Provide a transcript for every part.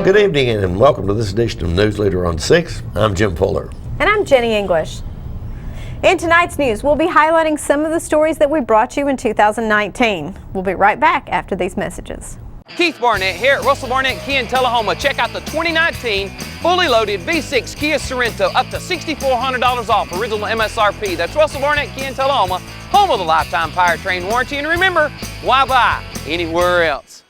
Good evening and welcome to this edition of Newsleader on 6. I'm Jim Fuller. And I'm Jenny English. In tonight's news, we'll be highlighting some of the stories that we brought you in 2019. We'll be right back after these messages. Keith Barnett here at Russell Barnett Kia in Tullahoma. Check out the 2019 fully loaded V6 Kia Sorento, up to $6,400 off original MSRP. That's Russell Barnett Kia in Tullahoma, home of the lifetime powertrain warranty. And remember, why buy anywhere else?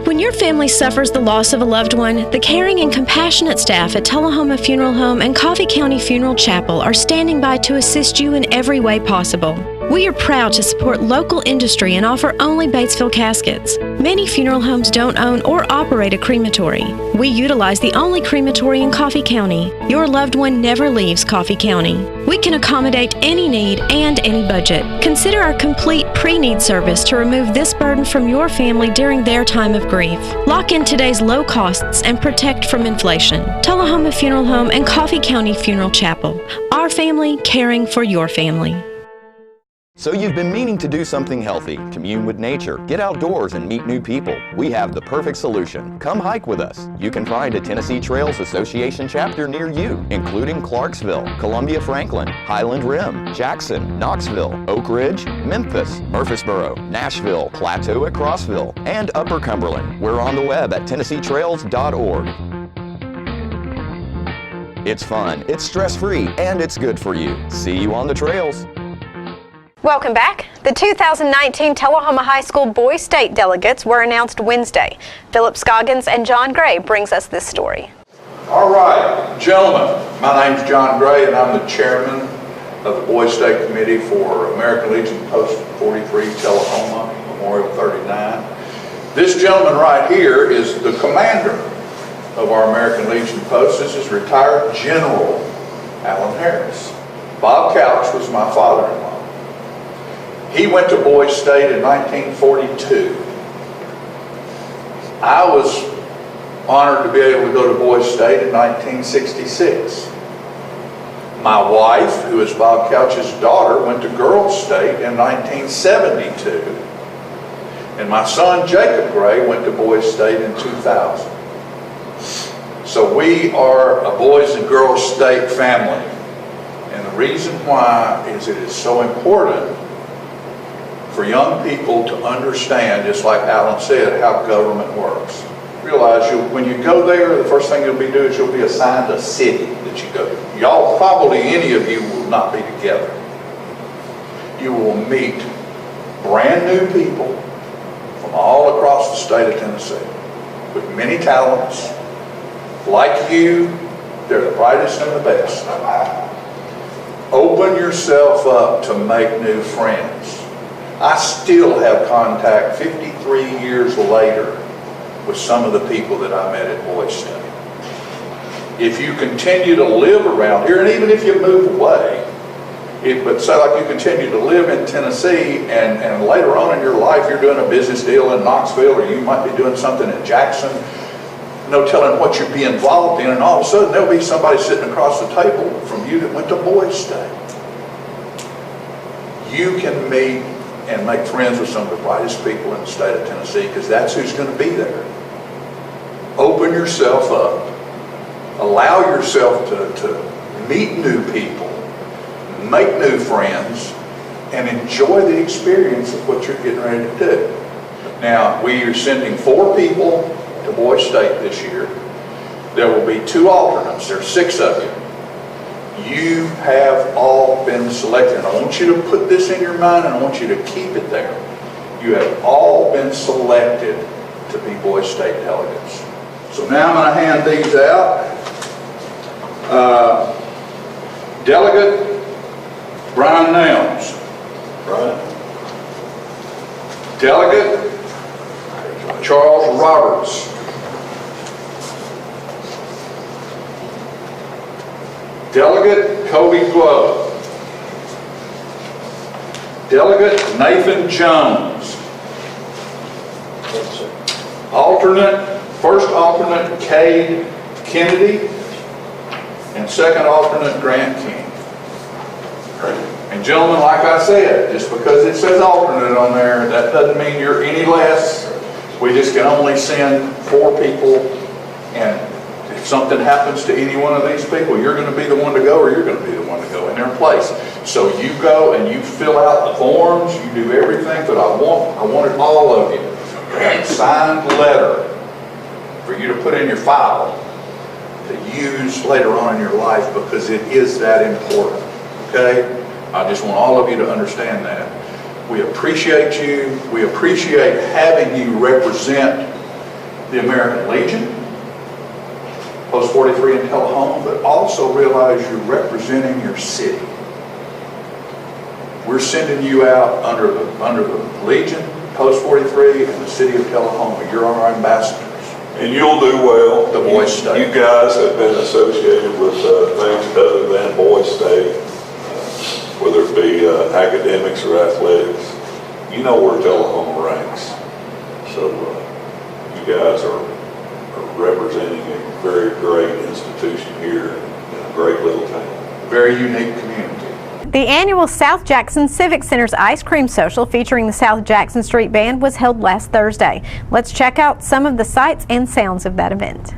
When your family suffers the loss of a loved one, the caring and compassionate staff at Tullahoma Funeral Home and Coffee County Funeral Chapel are standing by to assist you in every way possible. We are proud to support local industry and offer only Batesville caskets. Many funeral homes don't own or operate a crematory. We utilize the only crematory in Coffee County. Your loved one never leaves Coffee County. We can accommodate any need and any budget. Consider our complete pre-need service to remove this burden from your family during their time of grief. Lock in today's low costs and protect from inflation. Tullahoma Funeral Home and Coffee County Funeral Chapel. Our family caring for your family. So you've been meaning to do something healthy, commune with nature, get outdoors and meet new people. We have the perfect solution. Come hike with us. You can find a Tennessee Trails Association chapter near you, including Clarksville, Columbia Franklin, Highland Rim, Jackson, Knoxville, Oak Ridge, Memphis, Murfreesboro, Nashville, Plateau at Crossville, and Upper Cumberland. We're on the web at TennesseeTrails.org. It's fun, it's stress-free, and it's good for you. See you on the trails. Welcome back. The 2019 Tullahoma High School Boys State delegates were announced Wednesday. Philip Scoggins and John Gray brings us this story. All right, gentlemen, my name's John Gray and I'm the chairman of the Boys State Committee for American Legion Post 43 Tullahoma Memorial 39. This gentleman right here is the commander of our American Legion Post. This is retired General Alan Harris. Bob Couch was my father-in-law. He went to Boys State in 1942. I was honored to be able to go to Boys State in 1966. My wife, who is Bob Couch's daughter, went to Girls State in 1972. And my son, Jacob Gray, went to Boys State in 2000. So we are a Boys and Girls State family. And the reason why is it is so important for young people to understand, just like Alan said, how government works. Realize when you go there, the first thing you'll be doing is you'll be assigned a city that you go to. Y'all, probably any of you will not be together. You will meet brand new people from all across the state of Tennessee with many talents. Like you, they're the brightest and the best. Open yourself up to make new friends. I still have contact 53 years later with some of the people that I met at Boys State. If you continue to live around here, and even if you move away, but say like you continue to live in Tennessee and later on in your life you're doing a business deal in Knoxville or you might be doing something in Jackson, no telling what you'd be involved in, and all of a sudden there'll be somebody sitting across the table from you that went to Boys State. You can meet and make friends with some of the brightest people in the state of Tennessee, because that's who's going to be there. Open yourself up. Allow yourself to meet new people, make new friends, and enjoy the experience of what you're getting ready to do. Now, we are sending 4 people to Boys State this year. There will be 2 alternates. There are 6 of you. You have all been selected. And I want you to put this in your mind and I want you to keep it there. You have all been selected to be Boys State delegates. So now I'm going to hand these out. Delegate Brian Nelms. Brian. Delegate Charles Roberts. Delegate Kobe Glow. Delegate Nathan Jones. First alternate Cade Kennedy, and second alternate Grant King. And gentlemen, like I said, just because it says alternate on there, that doesn't mean you're any less. We just can only send 4 people And if something happens to any one of these people, you're going to be the one to go, or you're going to be the one to go in their place. So you go and you fill out the forms, you do everything that I want. I wanted all of you a signed letter for you to put in your file to use later on in your life, because it is that important. Okay? I just want all of you to understand that. We appreciate you. We appreciate having you represent the American Legion, Post 43 in Tullahoma, but also realize you're representing your city. We're sending you out under the Legion, Post 43, and the city of Tullahoma. You're our ambassadors. And you'll do well. The Boys State. You guys have been associated with things other than Boys State, whether it be academics or athletics. You know where Tullahoma ranks. So you guys are representing a very great institution here in a great little town. Very unique community. The annual South Jackson Civic Center's Ice Cream Social featuring the South Jackson Street Band was held last Thursday. Let's check out some of the sights and sounds of that event.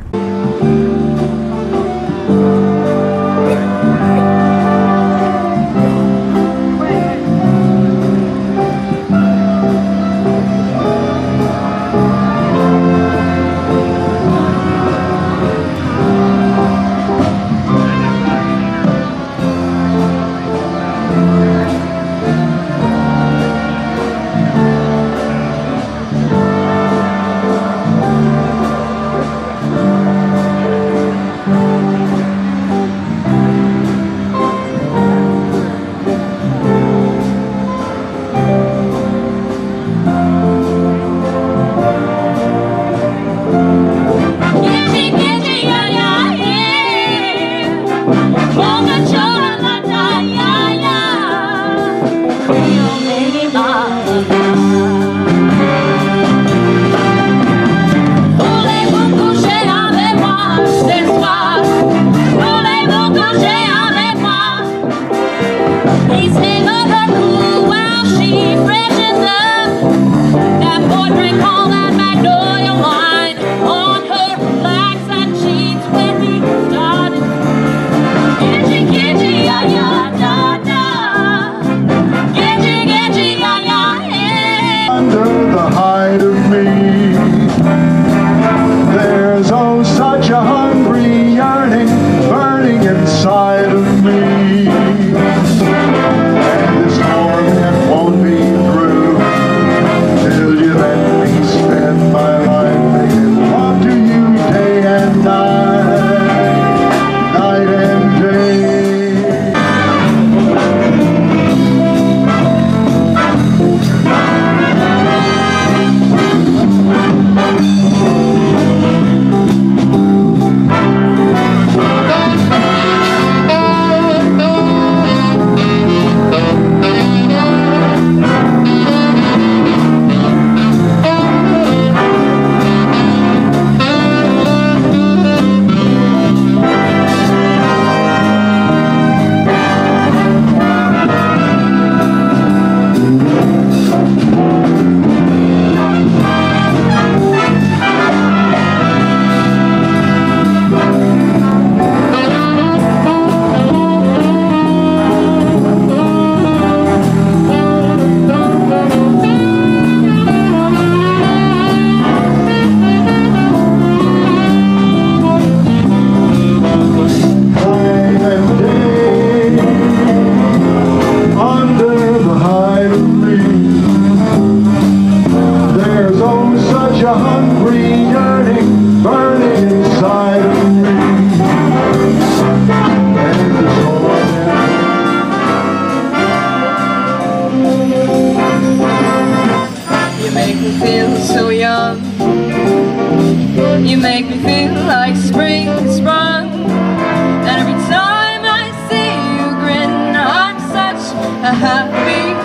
You make me feel like spring has sprung. And every time I see you grin, I'm such a happy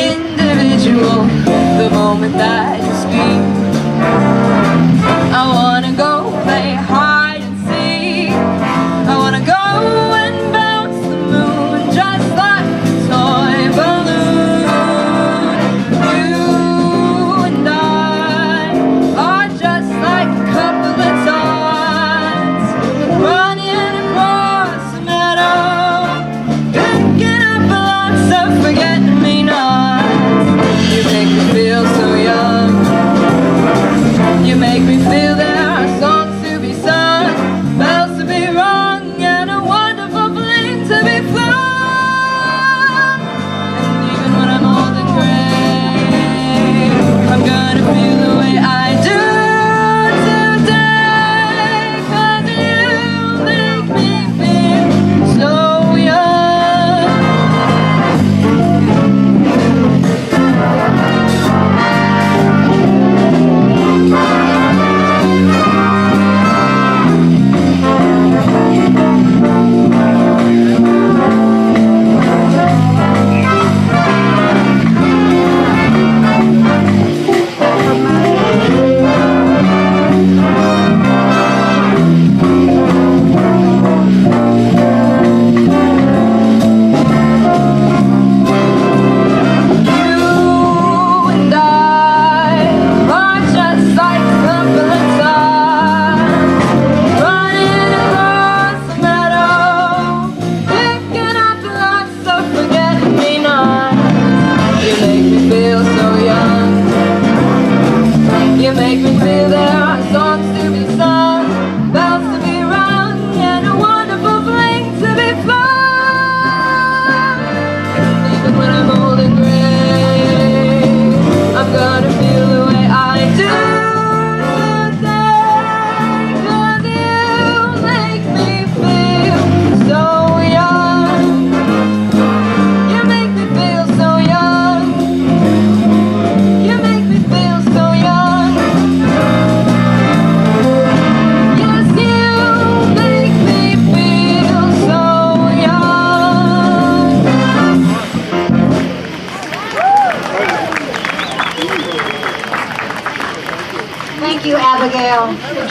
individual. The moment that you speak, I wanna go play hide and seek. I wanna go and bounce the moon just like a toy balloon. You and I are just like a couple of toys.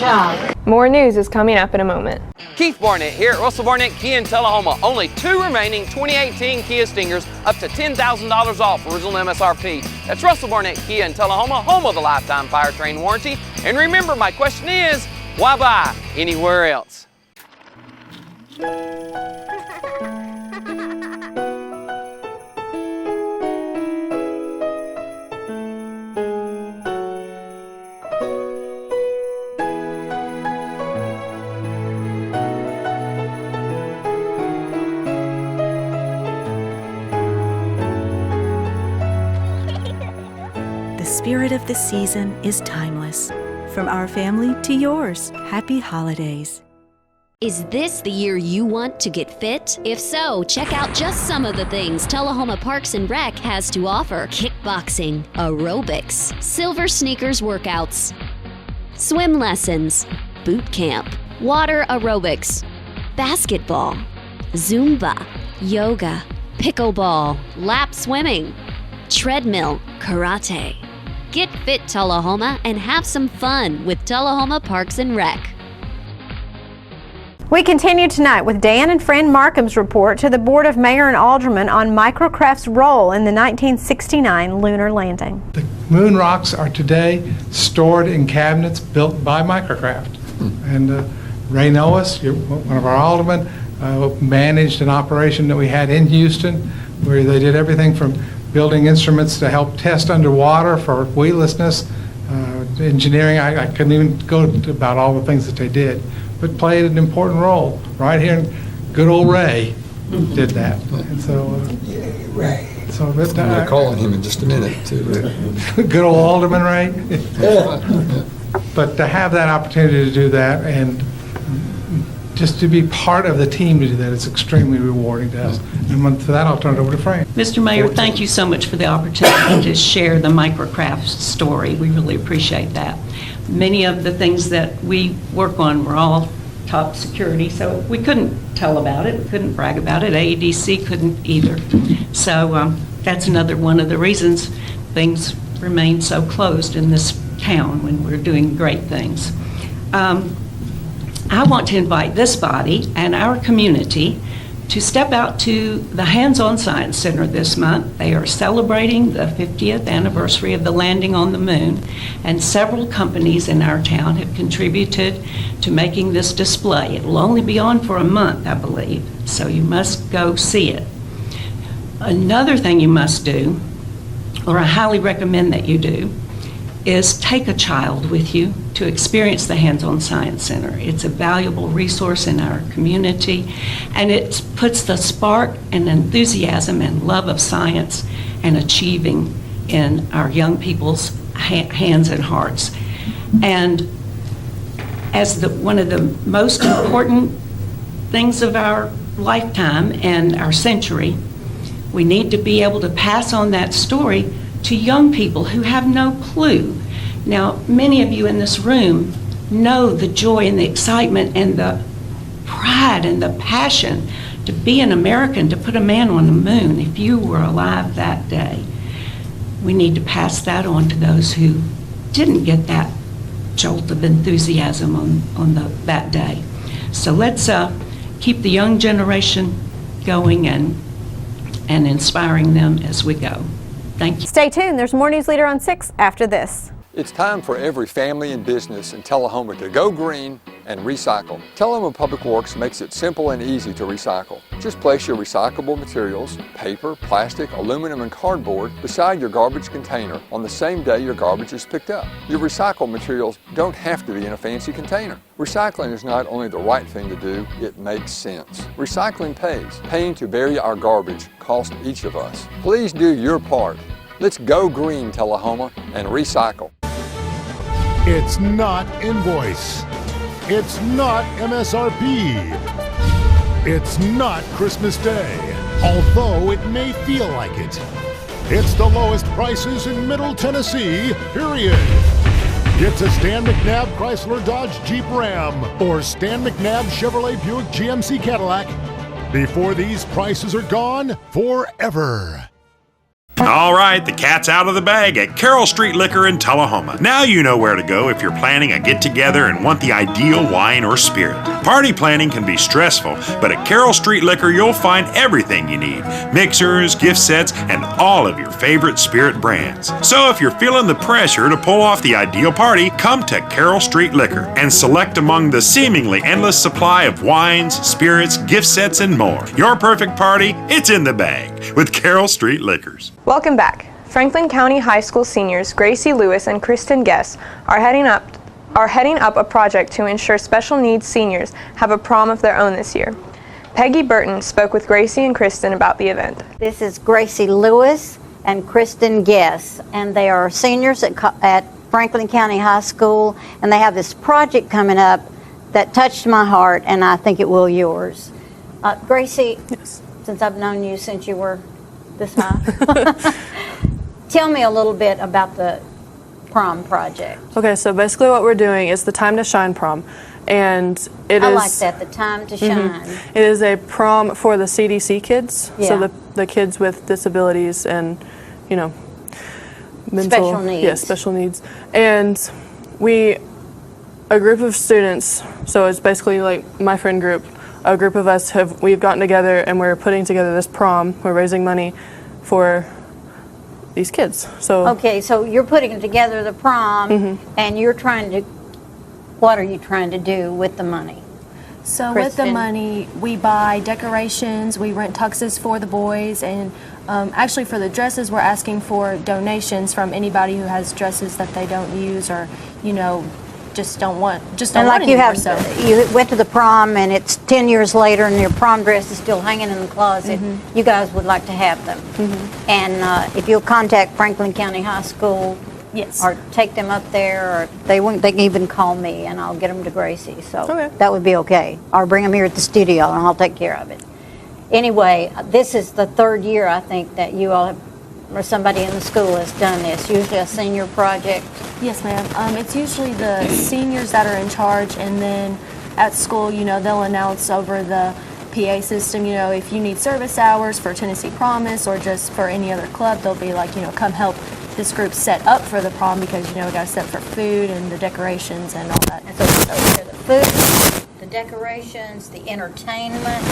job. More news is coming up in a moment. Keith Barnett here at Russell Barnett Kia in Tullahoma. Only 2 remaining 2018 Kia Stingers up to $10,000 off original MSRP. That's Russell Barnett Kia in Tullahoma, home of the lifetime powertrain warranty. And remember, my question is, why buy anywhere else? The spirit of the season is timeless. From our family to yours, happy holidays. Is this the year you want to get fit? If so, check out just some of the things Tullahoma Parks and Rec has to offer. Kickboxing, aerobics, silver sneakers workouts, swim lessons, boot camp, water aerobics, basketball, Zumba, yoga, pickleball, lap swimming, treadmill, karate. Get fit, Tullahoma, and have some fun with Tullahoma Parks and Rec. We continue tonight with Dan and Fran Markham's report to the Board of Mayor and Aldermen on Microcraft's role in the 1969 lunar landing. The moon rocks are today stored in cabinets built by Microcraft. And Ray Noas, one of our aldermen, managed an operation that we had in Houston where they did everything from building instruments to help test underwater for weightlessness, engineering. I couldn't even go about all the things that they did, but played an important role. Right here, good old Ray did that. And so, Ray. So I'm going to call on him in just a minute. Good old Alderman Ray. But to have that opportunity to do that and just to be part of the team to do that is extremely rewarding to us. And for that, I'll turn it over to Frank. Mr. Mayor, thank you so much for the opportunity to share the Microcraft story. We really appreciate that. Many of the things that we work on were all top security, so we couldn't tell about it, couldn't brag about it. AEDC couldn't either. So that's another one of the reasons things remain so closed in this town when we're doing great things. I want to invite this body and our community to step out to the Hands-On Science Center this month. They are celebrating the 50th anniversary of the landing on the moon, and several companies in our town have contributed to making this display. It will only be on for a month, I believe, so you must go see it. Another thing you must do, or I highly recommend that you do, is take a child with you to experience the Hands-On Science Center. It's a valuable resource in our community, and it puts the spark and enthusiasm and love of science and achieving in our young people's hands and hearts. And as one of the most important things of our lifetime and our century, we need to be able to pass on that story to young people who have no clue. Now, many of you in this room know the joy and the excitement and the pride and the passion to be an American, to put a man on the moon if you were alive that day. We need to pass that on to those who didn't get that jolt of enthusiasm on that day. So let's keep the young generation going and inspiring them as we go. Thank you. Stay tuned. There's more Newsleader on 6 after this. It's time for every family and business in Tullahoma to go green and recycle. Tullahoma Public Works makes it simple and easy to recycle. Just place your recyclable materials, paper, plastic, aluminum, and cardboard beside your garbage container on the same day your garbage is picked up. Your recycled materials don't have to be in a fancy container. Recycling is not only the right thing to do, it makes sense. Recycling pays. Paying to bury our garbage costs each of us. Please do your part. Let's go green, Tullahoma, and recycle. It's not invoice. It's not MSRP. It's not Christmas Day, although it may feel like it. It's the lowest prices in Middle Tennessee, period. It's a Stan McNabb Chrysler Dodge Jeep Ram or Stan McNabb Chevrolet Buick GMC Cadillac before these prices are gone forever. All right, the cat's out of the bag at Carroll Street Liquor in Tullahoma. Now you know where to go if you're planning a get-together and want the ideal wine or spirit. Party planning can be stressful, but at Carroll Street Liquor you'll find everything you need. Mixers, gift sets, and all of your favorite spirit brands. So if you're feeling the pressure to pull off the ideal party, come to Carroll Street Liquor and select among the seemingly endless supply of wines, spirits, gift sets, and more. Your perfect party, it's in the bag with Carroll Street Liquors. Welcome back. Franklin County High School seniors Gracie Lewis and Kristen Guess are heading up a project to ensure special needs seniors have a prom of their own this year. Peggy Burton spoke with Gracie and Kristen about the event. This is Gracie Lewis and Kristen Guess, and they are seniors at Franklin County High School, and they have this project coming up that touched my heart, and I think it will yours. Gracie, yes. Since I've known you since you were this high, tell me a little bit about the prom project. Okay, so basically what we're doing is the Time to Shine prom. And I like that, the Time to Shine. It is a prom for the CDC kids, yeah. So the kids with disabilities and, you know, special needs. Yeah, special needs. And a group of students, so it's basically like my friend group, a group of us we've gotten together and we're putting together this prom. We're raising money for these kids. So okay, so you're putting together the prom, and you're trying to. What are you trying to do with the money? So Kristen? With the money, we buy decorations, we rent tuxes for the boys, and actually for the dresses, we're asking for donations from anybody who has dresses that they don't use or, you know, just don't want anymore. You went to the prom and it's 10 years later and your prom dress is still hanging in the closet. You guys would like to have them. And if you'll contact Franklin County High School, yes, or take them up there, or they can even call me and I'll get them to Gracie. So that would be okay. Or bring them here at the studio and I'll take care of it. Anyway, this is the third year I think that you all have, or somebody in the school has done this. Usually a senior project. Yes, ma'am. It's usually the seniors that are in charge, and then at school, you know, they'll announce over the PA system, you know, if you need service hours for Tennessee Promise or just for any other club, they'll be like, you know, come help this group set up for the prom because, you know, we got to set for food and the decorations and all that. And so the food, the decorations, the entertainment.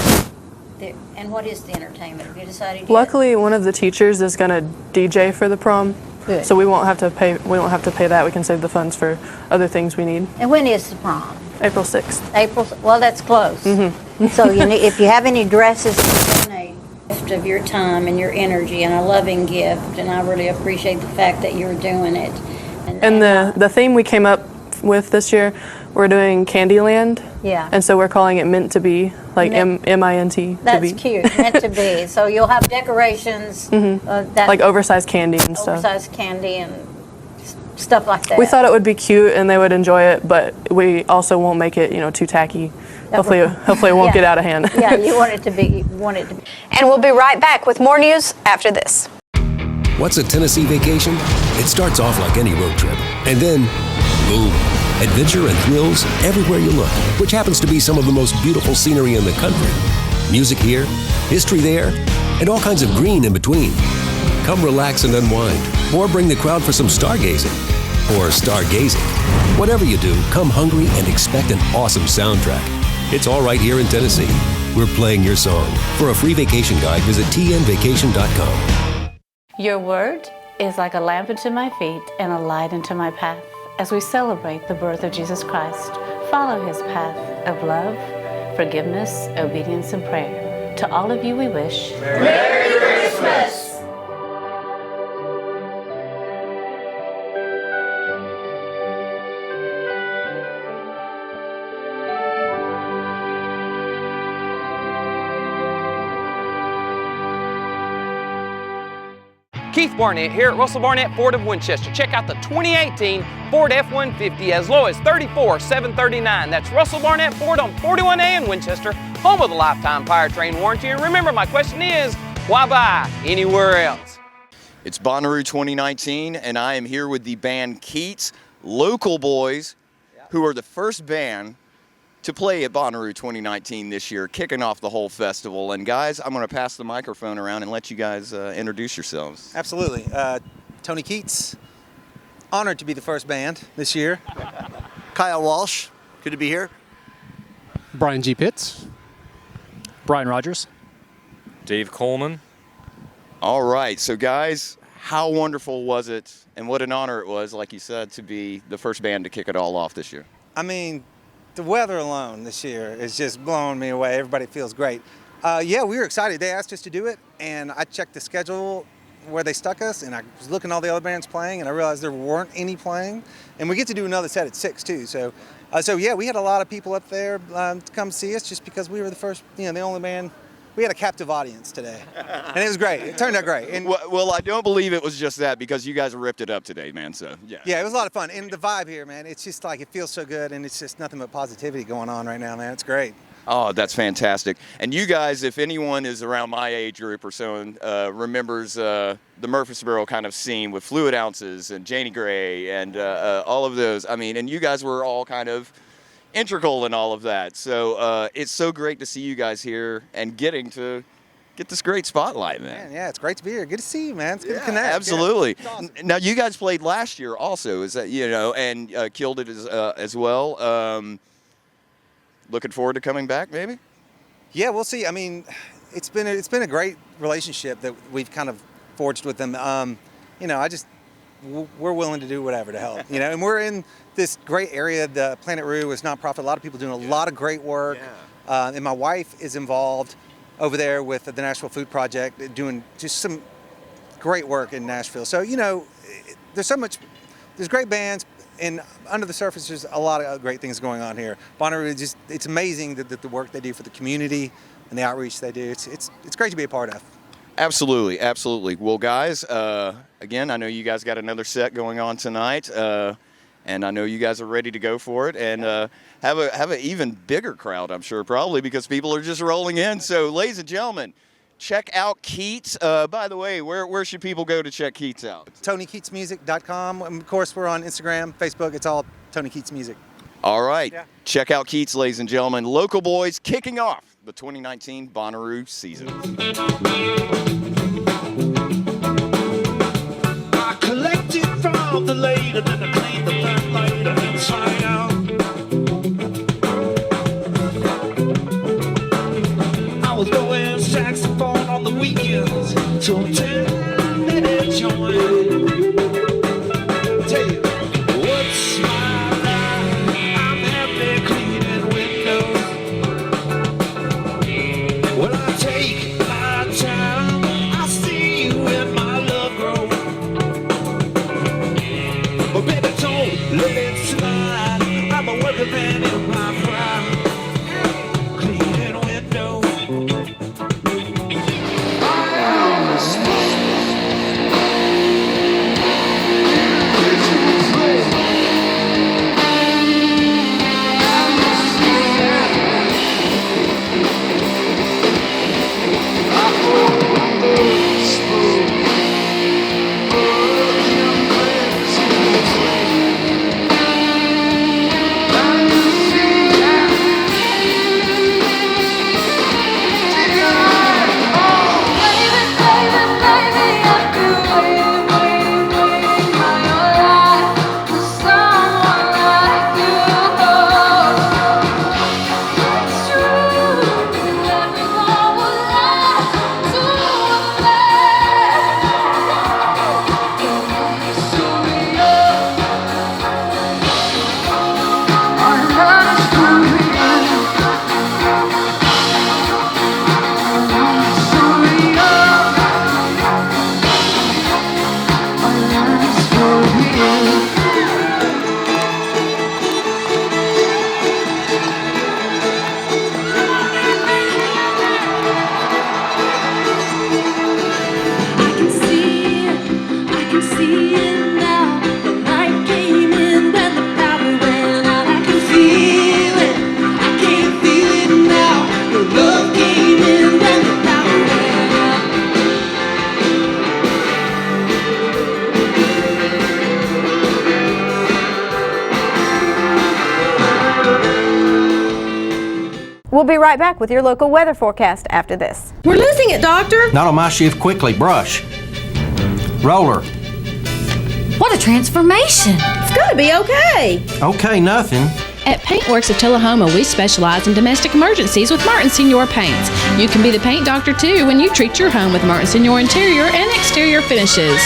And what is the entertainment? Have you decided yet? Luckily, one of the teachers is going to DJ for the prom. Good. So we won't have to pay. We don't have to pay that. We can save the funds for other things we need. And when is the prom? April 6th. Well, that's close. So if you have any dresses to donate, gift of your time and your energy and a loving gift, and I really appreciate the fact that you're doing it. And the theme we came up with this year, we're doing Candyland. Yeah. And so we're calling it Meant to Be, like M-I-N-T. That's cute, meant to be. So you'll have decorations, like oversized candy and stuff. Oversized candy and stuff like that. We thought it would be cute and they would enjoy it, but we also won't make it, you know, too tacky. Hopefully it won't get out of hand. Yeah, you want it to be. And we'll be right back with more news after this. What's a Tennessee vacation? It starts off like any road trip, and then, boom, adventure and thrills everywhere you look, which happens to be some of the most beautiful scenery in the country. Music here, history there, and all kinds of green in between. Come relax and unwind, or bring the crowd for some stargazing, or stargazing. Whatever you do, come hungry and expect an awesome soundtrack. It's all right here in Tennessee. We're playing your song. For a free vacation guide, visit tnvacation.com. Your word is like a lamp unto my feet and a light unto my path. As we celebrate the birth of Jesus Christ, follow his path of love, forgiveness, obedience, and prayer. To all of you we wish Merry Christmas! Keith Barnett here at Russell Barnett Ford of Winchester. Check out the 2018 Ford F-150 as low as $34,739. That's Russell Barnett Ford on 41A in Winchester, home of the lifetime powertrain warranty. And remember, my question is, why buy anywhere else? It's Bonnaroo 2019, and I am here with the band Keats, local boys, who are the first band to play at Bonnaroo 2019 this year, kicking off the whole festival. And guys, I'm going to pass the microphone around and let you guys introduce yourselves. Absolutely. Tony Keats, honored to be the first band this year. Kyle Walsh, good to be here. Brian G. Pitts. Brian Rogers. Dave Coleman. All right, so guys, how wonderful was it, and what an honor it was, like you said, to be the first band to kick it all off this year. I mean, the weather alone this year is just blowing me away. Everybody feels great. Yeah, we were excited. They asked us to do it, and I checked the schedule where they stuck us, and I was looking at all the other bands playing, and I realized there weren't any playing. And we get to do another set at 6 too. So yeah, we had a lot of people up there to come see us just because we were the first, the only band. We had a captive audience today, and it was great. It turned out great. And well, I don't believe it was just that, because you guys ripped it up today, man. So yeah, it was a lot of fun. And the vibe here, man, it's just like, it feels so good, and it's just nothing but positivity going on right now, man. It's great. Oh, that's fantastic. And you guys, if anyone is around my age group or so, remembers the Murfreesboro kind of scene with Fluid Ounces and Janie Gray and all of those. I mean, and you guys were all kind of integral in all of that. So it's so great to see you guys here and getting to get this great spotlight, man. Yeah, it's great to be here. Good to see you, man. It's good to connect. Absolutely. Yeah, awesome. Now, you guys played last year also, is that, and killed it as well. Looking forward to coming back, maybe? Yeah, we'll see. I mean, it's been a great relationship that we've kind of forged with them. We're willing to do whatever to help, and we're in this great area. The Planet Roo is nonprofit. A lot of people doing a lot of great work. And my wife is involved over there with the Nashville Food Project, doing just some great work in Nashville. So, there's great bands, and under the surface, there's a lot of great things going on here. Bonnaroo, it's amazing that the work they do for the community and the outreach they do. It's great to be a part of. Absolutely, absolutely. Well, guys, again, I know you guys got another set going on tonight, and I know you guys are ready to go for it, and have an even bigger crowd, I'm sure, probably, because people are just rolling in. So, ladies and gentlemen, check out Keats. By the way, where should people go to check Keats out? TonyKeatsMusic.com. Of course, we're on Instagram, Facebook. It's all Tony Keats Music. All right. Yeah. Check out Keats, ladies and gentlemen. Local boys kicking off the 2019 Bonnaroo season. I collected from the later, then I cleaned the fan later inside out. I was blowing saxophone on the weekends to a 10-minute joint. Tell you, what's my life? I'm happy cleaning windows. When I take my time, I see you in my love grow. But baby, don't let it slide. I'm a working man in my pride. Cleaning windows. We'll be right back with your local weather forecast after this. We're losing it, Doctor. Not on my shift. Quickly, brush. Roller. What a transformation. It's gonna be okay. Okay, nothing. At Paintworks of Tullahoma, we specialize in domestic emergencies with Martin Senior Paints. You can be the paint doctor too when you treat your home with Martin Senior interior and exterior finishes.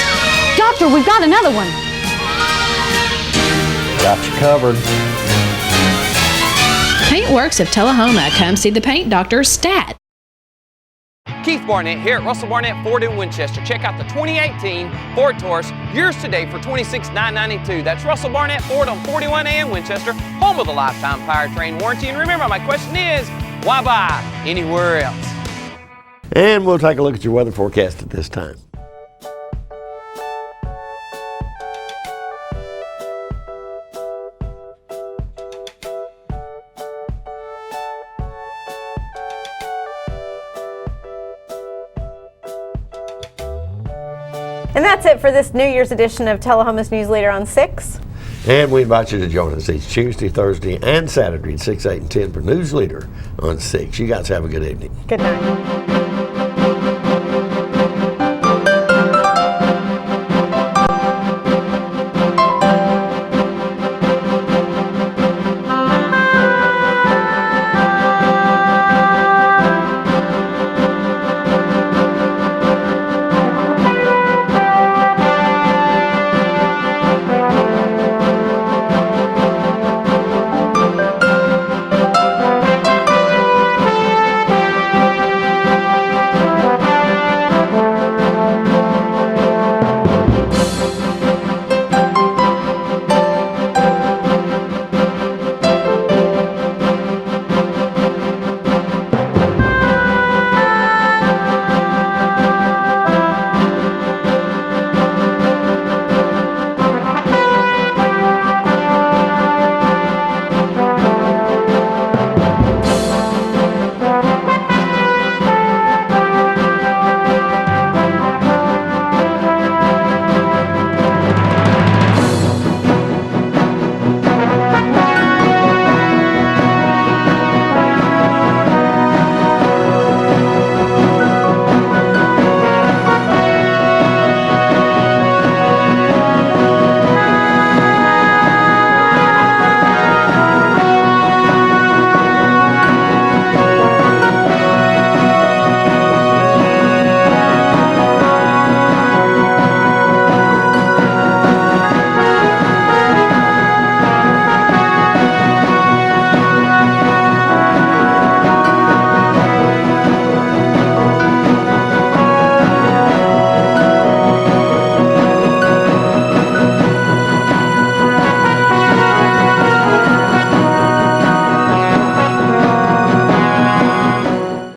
Doctor, we've got another one. Got you covered. Paintworks of Tullahoma. Come see the paint doctor, Stat. Keith Barnett here at Russell Barnett Ford in Winchester. Check out the 2018 Ford Taurus, yours today for $26,992. That's Russell Barnett Ford on 41A in Winchester, home of the lifetime powertrain warranty. And remember, my question is, why buy anywhere else? And we'll take a look at your weather forecast at this time. And that's it for this New Year's edition of Tullahoma's Newsleader on 6. And we invite you to join us each Tuesday, Thursday, and Saturday at 6, 8, and 10 for Newsleader on 6. You guys have a good evening. Good night.